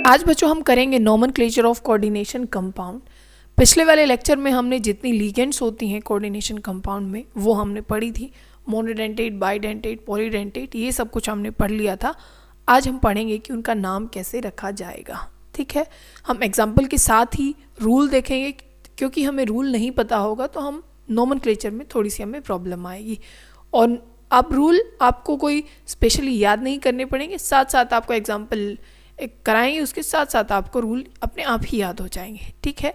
आज बच्चों हम करेंगे नोमेनक्लेचर ऑफ कोऑर्डिनेशन कंपाउंड। पिछले वाले लेक्चर में हमने जितनी लिगेंड्स होती हैं कोऑर्डिनेशन कंपाउंड में वो हमने पढ़ी थी। मोनोडेंटेट, बाइडेंटेट, पॉलीडेंटेट, ये सब कुछ हमने पढ़ लिया था। आज हम पढ़ेंगे कि उनका नाम कैसे रखा जाएगा। ठीक है, हम एग्जाम्पल के साथ ही रूल देखेंगे, क्योंकि हमें रूल नहीं पता होगा तो हम नोमेनक्लेचर में थोड़ी सी हमें प्रॉब्लम आएगी। और अब रूल आपको कोई स्पेशली याद नहीं करने पड़ेंगे, साथ साथ आपको एग्जाम्पल कराएंगे, उसके साथ साथ आपको रूल अपने आप ही याद हो जाएंगे। ठीक है,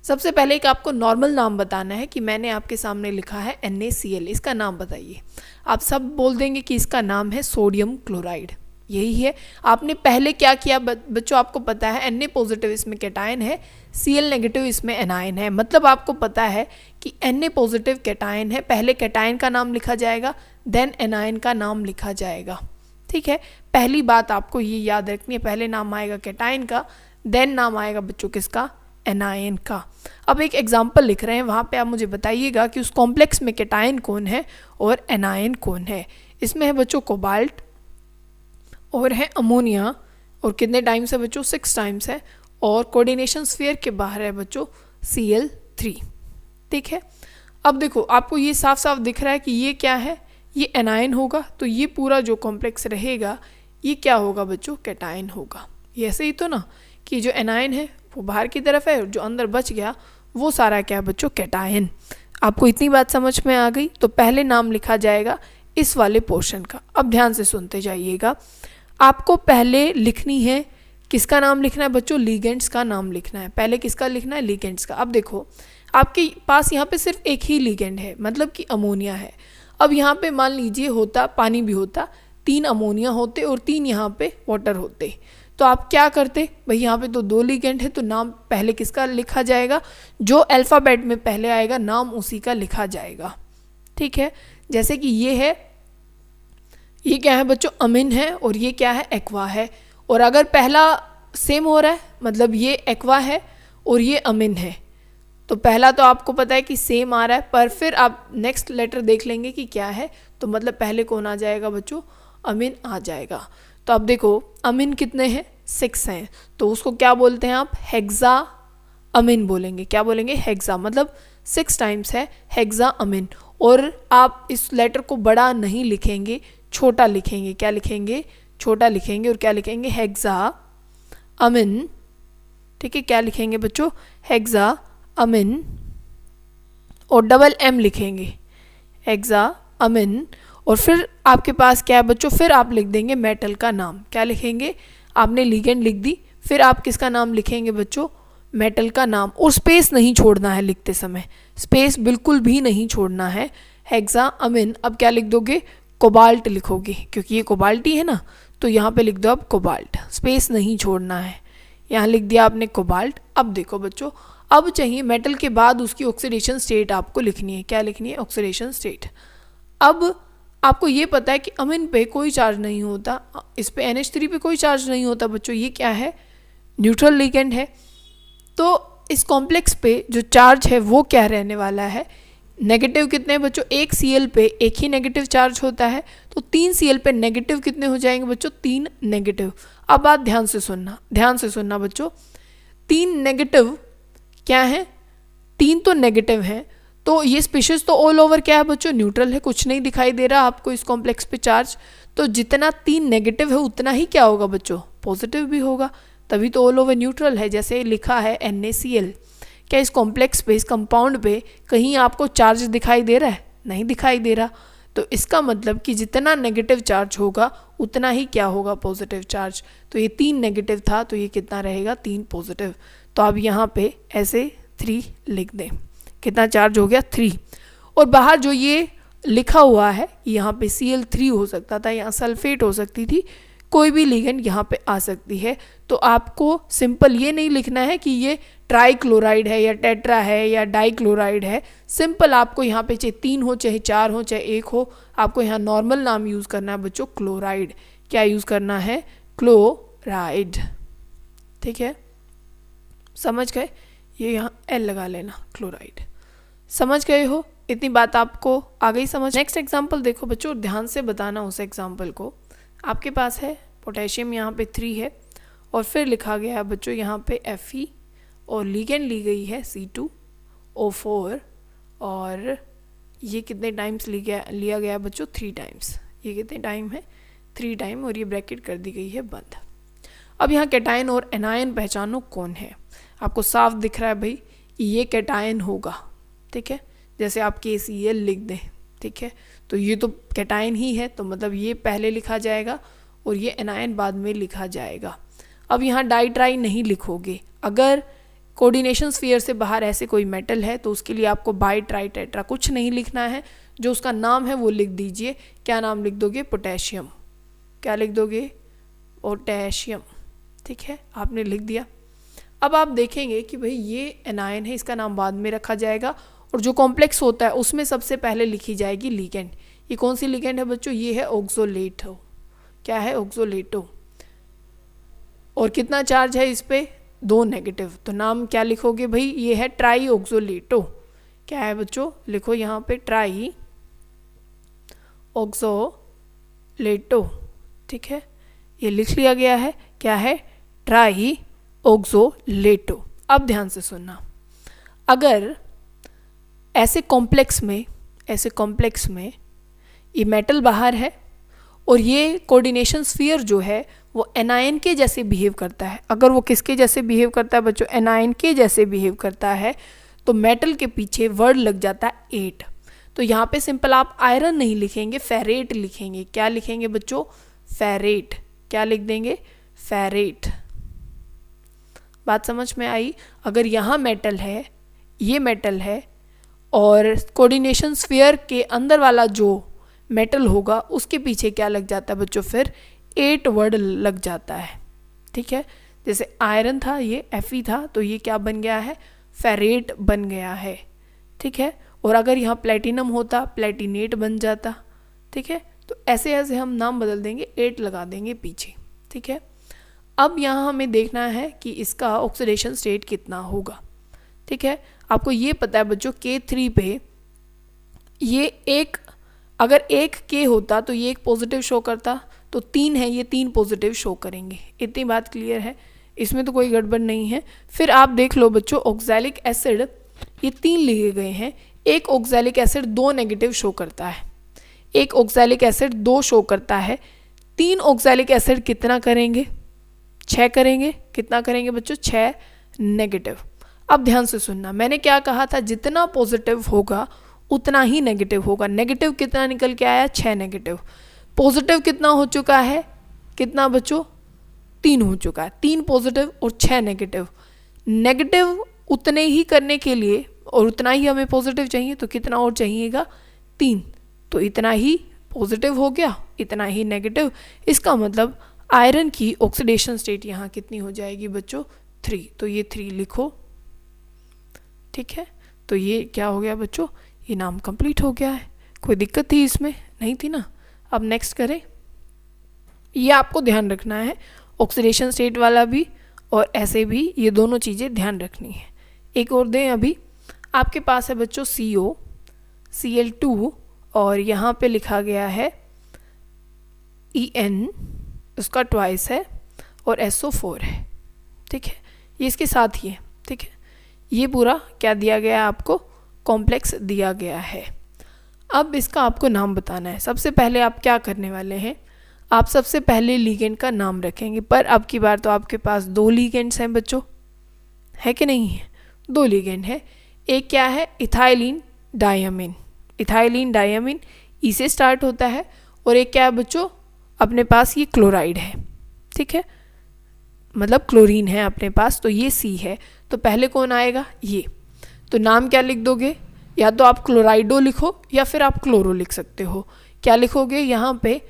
सबसे पहले एक आपको नॉर्मल नाम बताना है कि मैंने आपके सामने लिखा है NaCl, इसका नाम बताइए। आप सब बोल देंगे कि इसका नाम है सोडियम क्लोराइड, यही है। आपने पहले क्या किया बच्चों, आपको पता है Na पॉजिटिव इसमें कैटायन है, Cl नेगेटिव इसमें एनायन है, मतलब आपको पता है कि Na पॉजिटिव कैटायन है, पहले कैटायन का नाम लिखा जाएगा, देन एनायन का नाम लिखा जाएगा। ठीक है, पहली बात आपको ये याद रखनी है, पहले नाम आएगा कैटायन का, देन नाम आएगा बच्चों किसका, एनायन का। अब एक एग्जाम्पल लिख रहे हैं, वहाँ पे आप मुझे बताइएगा कि उस कॉम्प्लेक्स में कैटायन कौन है और एनायन कौन है। इसमें है बच्चों कोबाल्ट और है अमोनिया, और कितने टाइम्स है बच्चों, 6 टाइम्स है, और कोऑर्डिनेशन स्फीयर के बाहर है बच्चों Cl3। ठीक है, अब देखो आपको ये साफ साफ दिख रहा है कि ये क्या है, ये एनायन होगा, तो ये पूरा जो कॉम्प्लेक्स रहेगा ये क्या होगा बच्चों, कैटायन होगा। ये ऐसे ही तो ना कि जो एनायन है वो बाहर की तरफ है, जो अंदर बच गया वो सारा क्या है बच्चों, कैटायन। आपको इतनी बात समझ में आ गई, तो पहले नाम लिखा जाएगा इस वाले पोर्शन का। अब ध्यान से सुनते जाइएगा, आपको पहले लिखनी है, किसका नाम लिखना है बच्चों, लिगेंड्स का नाम लिखना है। पहले किसका लिखना है, लिगेंड्स का। अब देखो आपके पास यहाँ पे सिर्फ एक ही लिगेंड है, मतलब कि अमोनिया है। अब यहाँ पे मान लीजिए होता, पानी भी होता, 3 अमोनिया होते और 3 यहाँ पे वाटर होते, तो आप क्या करते भाई, यहाँ पे तो 2 लिगेंड है, तो नाम पहले किसका लिखा जाएगा, जो अल्फ़ाबेट में पहले आएगा नाम उसी का लिखा जाएगा। ठीक है, जैसे कि ये है, ये क्या है बच्चों, अमीन है, और ये क्या है, एक्वा है। और अगर पहला सेम हो रहा है, मतलब ये एक्वा है और ये अमीन है, तो पहला तो आपको पता है कि सेम आ रहा है, पर फिर आप नेक्स्ट लेटर देख लेंगे कि क्या है, तो मतलब पहले कौन आ जाएगा बच्चों, अमीन आ जाएगा। तो अब देखो अमीन कितने हैं, 6 हैं, तो उसको क्या बोलते हैं आप, हेक्सा अमीन बोलेंगे। क्या बोलेंगे, हेक्सा, मतलब 6 टाइम्स है हेक्सा अमीन। और आप इस लेटर को बड़ा नहीं लिखेंगे, छोटा लिखेंगे। क्या लिखेंगे, छोटा लिखेंगे, और क्या लिखेंगे, हेक्सा अमीन। ठीक है, क्या लिखेंगे बच्चों, हेक्सा अमीन, और डबल M लिखेंगे, हेक्सा अमीन। और फिर आपके पास क्या है बच्चों, फिर आप लिख देंगे मेटल का नाम। क्या लिखेंगे, आपने लिगेंड लिख दी, फिर आप किसका नाम लिखेंगे बच्चों, मेटल का नाम। और स्पेस नहीं छोड़ना है लिखते समय, स्पेस बिल्कुल भी नहीं छोड़ना है, हेक्सा अमीन। अब क्या लिख दोगे, कोबाल्ट लिखोगे, क्योंकि ये कोबाल्ट ही है ना, तो यहाँ पे लिख दो अब कोबाल्ट, स्पेस नहीं छोड़ना है। यहाँ लिख दिया आपने कोबाल्ट। अब देखो बच्चों, अब चाहिए मेटल के बाद उसकी ऑक्सीडेशन स्टेट आपको लिखनी है। क्या लिखनी है, ऑक्सीडेशन स्टेट। अब आपको ये पता है कि अमीन पे कोई चार्ज नहीं होता, इस पे NH3 पे कोई चार्ज नहीं होता बच्चों, ये क्या है, न्यूट्रल लिगेंड है। तो इस कॉम्प्लेक्स पे जो चार्ज है वो क्या रहने वाला है, नेगेटिव कितने हैं बच्चों, एक Cl पे एक ही नेगेटिव चार्ज होता है, तो 3 Cl पे नेगेटिव कितने हो जाएंगे बच्चों, 3 नेगेटिव। अब बात ध्यान से सुनना, ध्यान से सुनना बच्चों, 3 नेगेटिव क्या है, 3 तो नेगेटिव है, तो ये स्पीशीज तो ऑल ओवर क्या है बच्चों, न्यूट्रल है, कुछ नहीं दिखाई दे रहा आपको इस कॉम्प्लेक्स पे चार्ज। तो जितना 3 नेगेटिव है उतना ही क्या होगा बच्चों, पॉजिटिव भी होगा, तभी तो ऑल ओवर न्यूट्रल है। जैसे लिखा है NaCl, क्या इस कॉम्प्लेक्स पे, इस कंपाउंड पे कहीं आपको चार्ज दिखाई दे रहा है, नहीं दिखाई दे रहा, तो इसका मतलब कि जितना नेगेटिव चार्ज होगा उतना ही क्या होगा, पॉजिटिव चार्ज। तो ये 3 नेगेटिव था, तो ये कितना रहेगा, 3 पॉजिटिव। तो अब यहाँ पे ऐसे 3 लिख दें, कितना चार्ज हो गया, 3। और बाहर जो ये लिखा हुआ है, यहाँ पे Cl3 हो सकता था, यहाँ सल्फेट हो सकती थी, कोई भी लिगेंड यहाँ पे आ सकती है। तो आपको सिंपल ये नहीं लिखना है कि ये ट्राइक्लोराइड है या टेट्रा है या डाइक्लोराइड है, सिंपल आपको यहाँ पे चाहे 3 हो, चाहे 4 हो, चाहे 1 हो, आपको यहाँ नॉर्मल नाम यूज़ करना है बच्चों, क्लोराइड। क्या यूज़ करना है, क्लोराइड। ठीक है, समझ गए, ये यहाँ L लगा लेना, क्लोराइड। समझ गए हो, इतनी बात आपको आ गई समझ। नेक्स्ट एग्जाम्पल देखो बच्चों, ध्यान से बताना उस एग्जाम्पल को। आपके पास है पोटेशियम यहाँ पे 3 है, और फिर लिखा गया है बच्चों यहाँ पे Fe और लिगेंड ली गई है C2O4 और ये कितने टाइम्स लिया गया बच्चों 3 टाइम्स। ये कितने टाइम है 3 टाइम और ये ब्रैकेट कर दी गई है बंद। अब यहाँ कैटायन और एनायन पहचानो कौन है। आपको साफ दिख रहा है भाई ये कैटायन होगा, ठीक है, जैसे आप KCl लिख दें, ठीक है, तो ये तो कैटायन ही है, तो मतलब ये पहले लिखा जाएगा और ये एनायन बाद में लिखा जाएगा। अब यहाँ डाई ट्राई नहीं लिखोगे। अगर कोऑर्डिनेशन स्फीयर से बाहर ऐसे कोई मेटल है तो उसके लिए आपको बाई ट्राई टेट्रा कुछ नहीं लिखना है, जो उसका नाम है वो लिख दीजिए। क्या नाम लिख दोगे? पोटेशियम। क्या लिख दोगे? पोटेशियम, ठीक है, आपने लिख दिया। अब आप देखेंगे कि भाई ये एनायन है, इसका नाम बाद में रखा जाएगा और जो कॉम्प्लेक्स होता है उसमें सबसे पहले लिखी जाएगी लिगेंड। ये कौन सी लिगेंड है बच्चों? ये है ऑक्सोलेटो। क्या है? ऑक्सोलेटो। और कितना चार्ज है इस पे? 2 नेगेटिव। तो नाम क्या लिखोगे भाई? ये है ट्राई ऑक्सोलेटो। क्या है बच्चों? लिखो यहाँ पे ट्राई ऑक्सोलेटो, ठीक है, ये लिख लिया गया है। क्या है? ट्राई ऑक्सोलेटो। अब ध्यान से सुनना, अगर ऐसे कॉम्प्लेक्स में ये मेटल बाहर है और ये कोऑर्डिनेशन स्फीयर जो है वो एनायन के जैसे बिहेव करता है। अगर वो किसके जैसे बिहेव करता है बच्चों? एनायन के जैसे बिहेव करता है, तो मेटल के पीछे वर्ड लग जाता है 8। तो यहाँ पे सिंपल आप आयरन नहीं लिखेंगे, फेरेट लिखेंगे। क्या लिखेंगे बच्चों? फेरेट। क्या लिख देंगे? फेरेट। बात समझ में आई? अगर यहाँ मेटल है, ये मेटल है और कोऑर्डिनेशन स्फीयर के अंदर वाला जो मेटल होगा उसके पीछे क्या लग जाता है बच्चों? फिर 8 वर्ड लग जाता है, ठीक है। जैसे आयरन था, ये Fe था, तो ये क्या बन गया है? फेरेट बन गया है, ठीक है। और अगर यहाँ प्लेटिनम होता, प्लेटिनेट बन जाता, ठीक है। तो ऐसे ऐसे हम नाम बदल देंगे, 8 लगा देंगे पीछे, ठीक है। अब यहाँ हमें देखना है कि इसका ऑक्सीडेशन स्टेट कितना होगा, ठीक है। आपको ये पता है बच्चों K3 पे ये एक, अगर 1 K होता तो ये एक पॉजिटिव शो करता, तो 3 है, ये 3 पॉजिटिव शो करेंगे। इतनी बात क्लियर है, इसमें तो कोई गड़बड़ नहीं है। फिर आप देख लो बच्चों, ऑक्सैलिक एसिड ये 3 लिए गए हैं, एक ऑक्सैलिक एसिड 2 नेगेटिव शो करता है, एक ऑक्सैलिक एसिड 2 शो करता है, 3 ऑक्सैलिक एसिड कितना करेंगे? 6 करेंगे। कितना करेंगे बच्चों? 6 नेगेटिव। अब ध्यान से सुनना, मैंने क्या कहा था? जितना पॉजिटिव होगा उतना ही नेगेटिव होगा। नेगेटिव कितना निकल के आया? 6 नेगेटिव। पॉजिटिव कितना हो चुका है? कितना बच्चों? 3 हो चुका है। 3 पॉजिटिव और 6 नेगेटिव। नेगेटिव उतने ही करने के लिए और उतना ही हमें पॉजिटिव चाहिए, तो कितना और चाहिएगा? 3। तो इतना ही पॉजिटिव हो गया, इतना ही नेगेटिव। इसका मतलब आयरन की ऑक्सीडेशन स्टेट यहाँ कितनी हो जाएगी बच्चों? 3। तो ये 3 लिखो, ठीक है। तो ये क्या हो गया बच्चों? ये नाम कंप्लीट हो गया है। कोई दिक्कत थी इसमें? नहीं थी ना। अब नेक्स्ट करें। ये आपको ध्यान रखना है, ऑक्सीडेशन स्टेट वाला भी और ऐसे भी, ये दोनों चीज़ें ध्यान रखनी है। एक और दें, अभी आपके पास है बच्चों CO, Cl2 और यहाँ पे लिखा गया है En, उसका ट्वाइस है और SO4 है, ठीक है। ये इसके साथ ही है, ठीक है। ये पूरा क्या दिया गया है आपको? कॉम्प्लेक्स दिया गया है। अब इसका आपको नाम बताना है। सबसे पहले आप क्या करने वाले हैं? आप सबसे पहले लिगेंड का नाम रखेंगे, पर अब की बार तो आपके पास 2 लिगेंड्स हैं बच्चों, है कि नहीं है? 2 लिगेंड है। एक क्या है? Ethylene diamine. इथाइलिन डायमीन ई से स्टार्ट होता है। और एक क्या है बच्चों? अपने पास ये क्लोराइड है, ठीक है, मतलब क्लोरीन है अपने पास, तो ये C है। तो पहले कौन आएगा? ये। तो नाम क्या लिख दोगे? या तो आप क्लोराइडो लिखो या फिर आप क्लोरो लिख सकते हो। क्या लिखोगे? यहाँ पे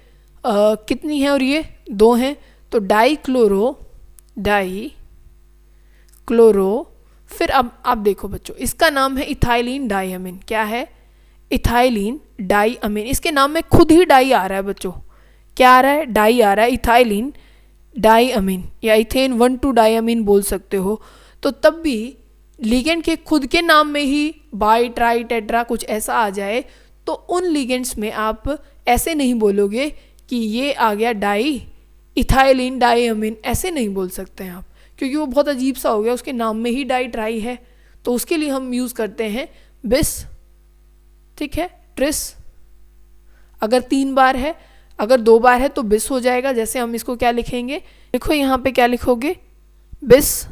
कितनी है? और ये 2 हैं, तो डाई क्लोरो। फिर अब आप देखो बच्चों, इसका नाम है इथाइलिन डायमीन। क्या है? Ethylene diamine. इसके नाम में खुद ही डाई आ रहा है बच्चों। क्या आ रहा है? डाई आ रहा है, इथाइलिन डायमीन या इथेन 1,2 डायमीन बोल सकते हो। तो तब भी लिगेंड के खुद के नाम में ही बाई ट्राई टेट्रा कुछ ऐसा आ जाए, तो उन लिगेंड्स में आप ऐसे नहीं बोलोगे कि ये आ गया डाई इथाइलिन डाइअमीन ऐसे नहीं बोल सकते हैं आप, क्योंकि वो बहुत अजीब सा हो गया, उसके नाम में ही डाई ट्राई है। तो उसके लिए हम यूज़ करते हैं बिस, ठीक है, ट्रिस। अगर 3 बार है, अगर 2 बार है तो बिस हो जाएगा। जैसे हम इसको क्या लिखेंगे, देखो यहाँ पे क्या लिखोगे, बिस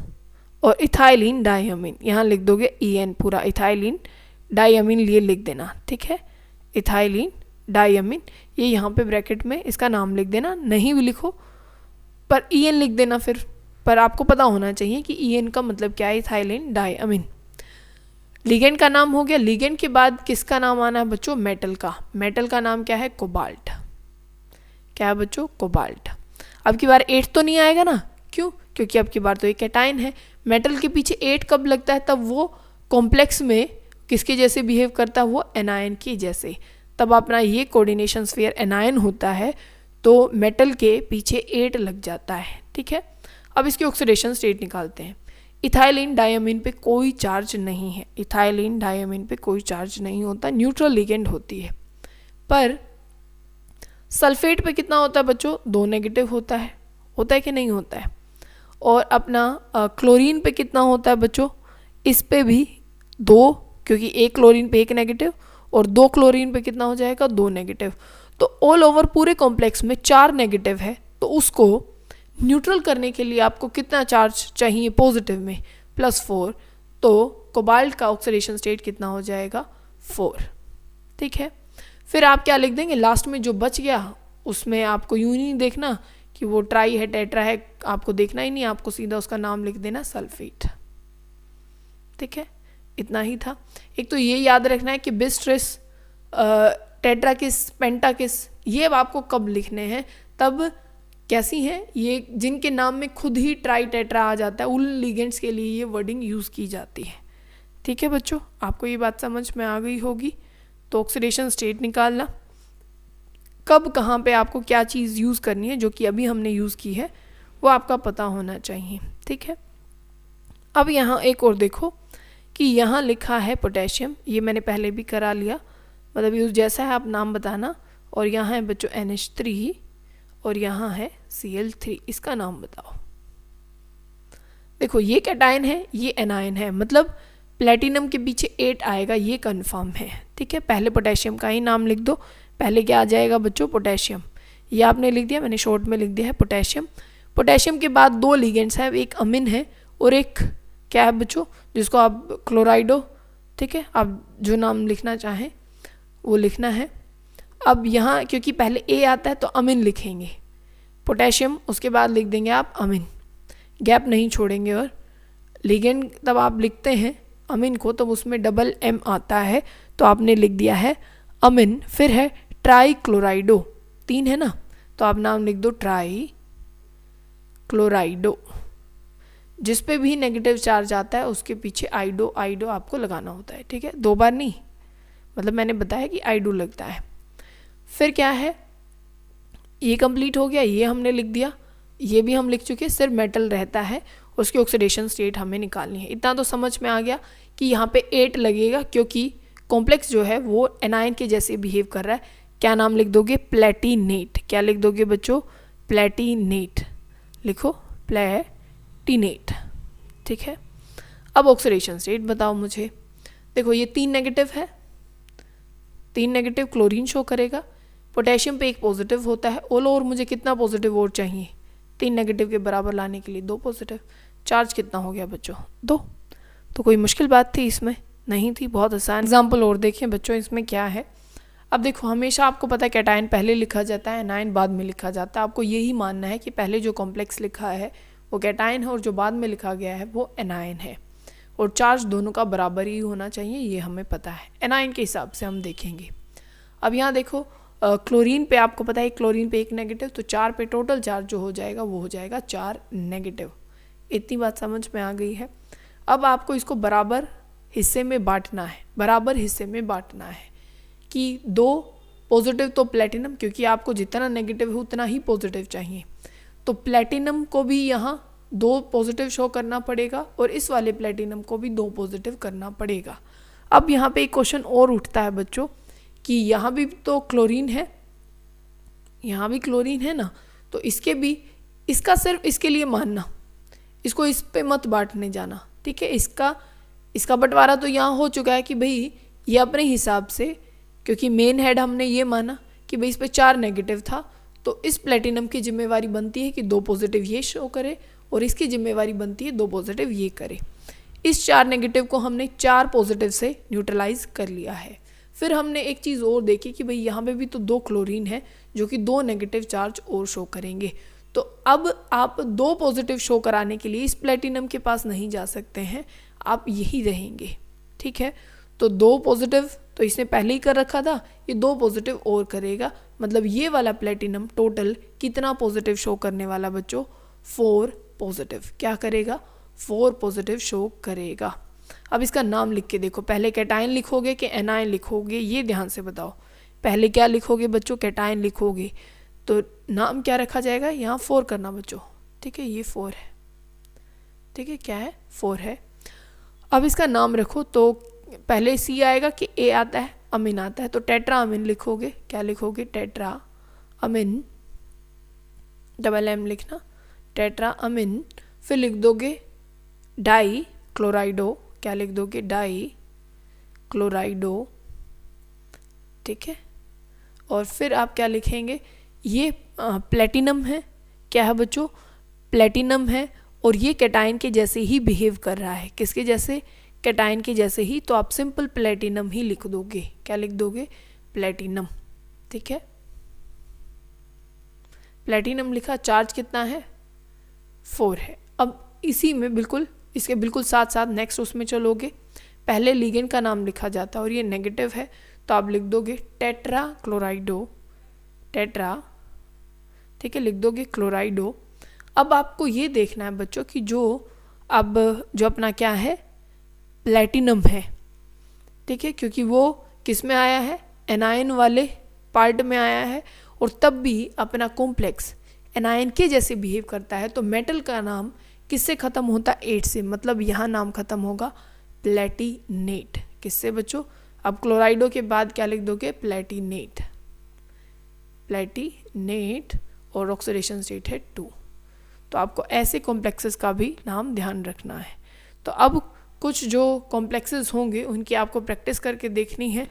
और इथाइलिन डाइअमीन, यहाँ लिख दोगे EN पूरा, इथाइलिन डाइअमीन लिए लिख देना, ठीक है, इथाइलिन डाइअमीन, ये यहाँ पे ब्रैकेट में इसका नाम लिख देना, नहीं भी लिखो पर EN लिख देना फिर, पर आपको पता होना चाहिए कि EN का मतलब क्या है, इथाइलिन डाइअमीन। लिगेंड का नाम हो गया। लिगेंड के बाद किसका नाम आना है बच्चों, मेटल का। मेटल का नाम क्या है, कोबाल्ट। क्या है बच्चों, कोबाल्ट। अब की बार 8 तो नहीं आएगा ना, क्यों, क्योंकि अब की बार तो एक कैटाइन है। मेटल के पीछे 8 कब लगता है, तब वो कॉम्प्लेक्स में किसके जैसे बिहेव करता है, वो एनायन के जैसे, तब अपना ये कोऑर्डिनेशन स्फीयर एनायन होता है, तो मेटल के पीछे 8 लग जाता है, ठीक है। अब इसकी ऑक्सीडेशन स्टेट निकालते हैं। इथाइलिन डाइअमीन पे कोई चार्ज नहीं है, इथाइलिन डाइअमीन पे कोई चार्ज नहीं होता, न्यूट्रल लिगेंड होती है। पर सल्फेट पे कितना होता है बच्चों, 2 नेगेटिव होता है कि नहीं होता है। और अपना क्लोरीन पे कितना होता है बच्चों, इस पे भी 2, क्योंकि 1 क्लोरीन पे 1 नेगेटिव, और 2 क्लोरीन पे कितना हो जाएगा, 2 नेगेटिव। तो ऑल ओवर पूरे कॉम्प्लेक्स में 4 नेगेटिव है, तो उसको न्यूट्रल करने के लिए आपको कितना चार्ज चाहिए पॉजिटिव में, +4, तो कोबाल्ट का ऑक्सीडेशन स्टेट कितना हो जाएगा, 4, ठीक है। फिर आप क्या लिख देंगे, लास्ट में जो बच गया उसमें आपको यूं नहीं देखना कि वो ट्राई है टेट्रा है, आपको देखना ही नहीं, आपको सीधा उसका नाम लिख देना सल्फेट, ठीक है। इतना ही था। एक तो ये याद रखना है कि बिस, ट्रिस, टेट्रा किस, पेंटा किस, ये अब आपको कब लिखने हैं, तब कैसी हैं ये, जिनके नाम में खुद ही ट्राई टेट्रा आ जाता है, उन लिगेंड्स के लिए ये वर्डिंग यूज़ की जाती है, ठीक है बच्चों। आपको ये बात समझ में आ गई होगी। तो ऑक्सीडेशन स्टेट निकालना, कब कहाँ पे आपको क्या चीज़ यूज़ करनी है, जो कि अभी हमने यूज़ की है, वो आपका पता होना चाहिए, ठीक है। अब यहाँ एक और देखो कि यहाँ लिखा है पोटेशियम, ये मैंने पहले भी करा लिया, मतलब यूज़ जैसा है आप नाम बताना। और यहाँ है बच्चों NH3 और यहाँ है Cl3, इसका नाम बताओ। देखो ये कैटायन है, ये एनायन है, मतलब प्लेटिनम के पीछे 8 आएगा, ये कंफर्म है, ठीक है। पहले पोटेशियम का ही नाम लिख दो, पहले क्या आ जाएगा बच्चों, पोटेशियम, ये आपने लिख दिया, मैंने शॉर्ट में लिख दिया है पोटेशियम। पोटेशियम के बाद 2 लिगेंड्स हैं, एक अमीन है और एक क्या है बच्चों, जिसको आप क्लोराइडो, ठीक है, आप जो नाम लिखना चाहें वो लिखना है। अब यहाँ क्योंकि पहले A आता है तो अमीन लिखेंगे, पोटेशियम, उसके बाद लिख देंगे आप अमीन, गैप नहीं छोड़ेंगे। और लिगेंड तब आप लिखते हैं अमीन को, तब उसमें MM आता है, तो आपने लिख दिया है अमीन। फिर है ट्राई क्लोराइडो, 3 है ना, तो आप नाम लिख दो ट्राई क्लोराइडो। जिस पे भी नेगेटिव चार्ज आता है उसके पीछे आइडो, आइडो आपको लगाना होता है, ठीक है, 2 बार नहीं, मतलब मैंने बताया कि आइडो लगता है। फिर क्या है, ये कंप्लीट हो गया, ये हमने लिख दिया, ये भी हम लिख चुके, सिर्फ मेटल रहता है, उसकी ऑक्सीडेशन स्टेट हमें निकालनी है। इतना तो समझ में आ गया कि यहाँ पे 8 लगेगा, क्योंकि कॉम्प्लेक्स जो है वो एनायन के जैसे बिहेव कर रहा है। क्या नाम लिख दोगे, प्लेटिनेट। क्या लिख दोगे बच्चों, प्लेटिनेट, लिखो प्लेटिनेट, ठीक है। अब ऑक्सीडेशन स्टेट बताओ मुझे। देखो ये 3 नेगेटिव है, 3 नेगेटिव क्लोरीन शो करेगा, पोटेशियम पे 1 पॉजिटिव होता है। ऑल ओवर मुझे कितना पॉजिटिव और चाहिए, 3 नेगेटिव के बराबर लाने के लिए 2 पॉजिटिव। चार्ज कितना हो गया बच्चों, 2। तो कोई मुश्किल बात थी इसमें, नहीं थी, बहुत आसान। एग्जाम्पल और देखिए बच्चों, इसमें क्या है। अब देखो हमेशा आपको पता है कैटायन पहले लिखा जाता है, एनायन बाद में लिखा जाता है। आपको यही मानना है कि पहले जो कॉम्प्लेक्स लिखा है वो कैटायन है और जो बाद में लिखा गया है वो एनायन है, और चार्ज दोनों का बराबर ही होना चाहिए, ये हमें पता है। एनायन के हिसाब से हम देखेंगे। अब यहाँ देखो क्लोरीन पे आपको पता है क्लोरीन पे 1 नेगेटिव, तो 4 पे टोटल चार्ज जो हो जाएगा वो हो जाएगा 4 नेगेटिव। इतनी बात समझ में आ गई है। अब आपको इसको बराबर हिस्से में बांटना है, बराबर हिस्से में बांटना है कि 2 पॉजिटिव तो प्लेटिनम, क्योंकि आपको जितना नेगेटिव है उतना ही पॉजिटिव चाहिए, तो प्लेटिनम को भी यहाँ 2 पॉजिटिव शो करना पड़ेगा और इस वाले प्लेटिनम को भी 2 पॉजिटिव करना पड़ेगा। अब यहाँ पे एक क्वेश्चन और उठता है बच्चों कि यहाँ भी तो क्लोरीन है, यहाँ भी क्लोरीन है ना, तो इसके भी इसका सिर्फ इसके लिए मानना, इसको इस पे मत बांटने जाना, ठीक है। इसका बंटवारा तो यहाँ हो चुका है कि भाई ये अपने हिसाब से, क्योंकि मेन हेड हमने ये माना कि भाई इस पे 4 नेगेटिव था, तो इस प्लेटिनम की जिम्मेवारी बनती है कि 2 पॉजिटिव ये शो करे और इसकी जिम्मेवारी बनती है 2 पॉजिटिव ये करे। इस 4 नेगेटिव को हमने 4 पॉजिटिव से न्यूट्रलाइज कर लिया है। फिर हमने एक चीज़ और देखी कि भाई यहाँ पे भी तो 2 क्लोरीन है जो कि 2 नेगेटिव चार्ज और शो करेंगे। तो अब आप 2 पॉजिटिव शो कराने के लिए इस प्लेटिनम के पास नहीं जा सकते हैं, आप यही रहेंगे, ठीक है। तो 2 पॉजिटिव तो इसने पहले ही कर रखा था, ये 2 पॉजिटिव और करेगा, मतलब ये वाला प्लेटिनम टोटल कितना पॉजिटिव शो करने वाला बच्चों, 4 पॉजिटिव। क्या करेगा, 4 पॉजिटिव शो करेगा। अब इसका नाम लिख के देखो, पहले कैटायन लिखोगे कि एनायन लिखोगे, ये ध्यान से बताओ। पहले क्या लिखोगे बच्चों, कैटायन लिखोगे, तो नाम क्या रखा जाएगा, यहाँ 4 करना बच्चों, ठीक है। ये 4 है, ठीक है, क्या है, 4 है। अब इसका नाम रखो, तो पहले सी आएगा कि ए आता है, अमीन आता है, तो टेट्रा अमीन लिखोगे। क्या लिखोगे, टेट्रा अमीन, डबल एम लिखना, टेट्रा अमीन। फिर लिख दोगे डाई क्लोराइडो, क्या लिख दोगे, डाई क्लोराइडो, ठीक है। और फिर आप क्या लिखेंगे, ये प्लेटिनम है, क्या है बच्चों, प्लेटिनम है, और ये कैटायन के जैसे ही बिहेव कर रहा है, किसके जैसे, कैटायन के जैसे ही, तो आप सिंपल प्लेटिनम ही लिख दोगे। क्या लिख दोगे, प्लेटिनम, ठीक है। प्लेटिनम लिखा, चार्ज कितना है, 4 है। अब इसी में बिल्कुल, इसके बिल्कुल साथ साथ नेक्स्ट उसमें चलोगे, पहले लिगेंड का नाम लिखा जाता है और ये नेगेटिव है, तो आप लिख दोगे टेट्रा क्लोराइडो, टेट्रा, ठीक है, लिख दोगे क्लोराइडो। अब आपको ये देखना है बच्चों कि जो अपना क्या है, प्लेटिनम है, ठीक है, क्योंकि वो किस में आया है, एनायन वाले पार्ट में आया है, और तब भी अपना कॉम्प्लेक्स एनायन के जैसे बिहेव करता है, तो मेटल का नाम किससे ख़त्म होता है, 8 से, मतलब यहाँ नाम ख़त्म होगा प्लेटिनेट। किससे बच्चों, अब क्लोराइडो के बाद क्या लिख दोगे, प्लेटिनेट, प्लेटिनेट, और ऑक्सीडेशन स्टेट है 2। तो आपको ऐसे कॉम्प्लेक्सेस का भी नाम ध्यान रखना है। तो अब कुछ जो कॉम्प्लेक्सेस होंगे उनकी आपको प्रैक्टिस करके देखनी है।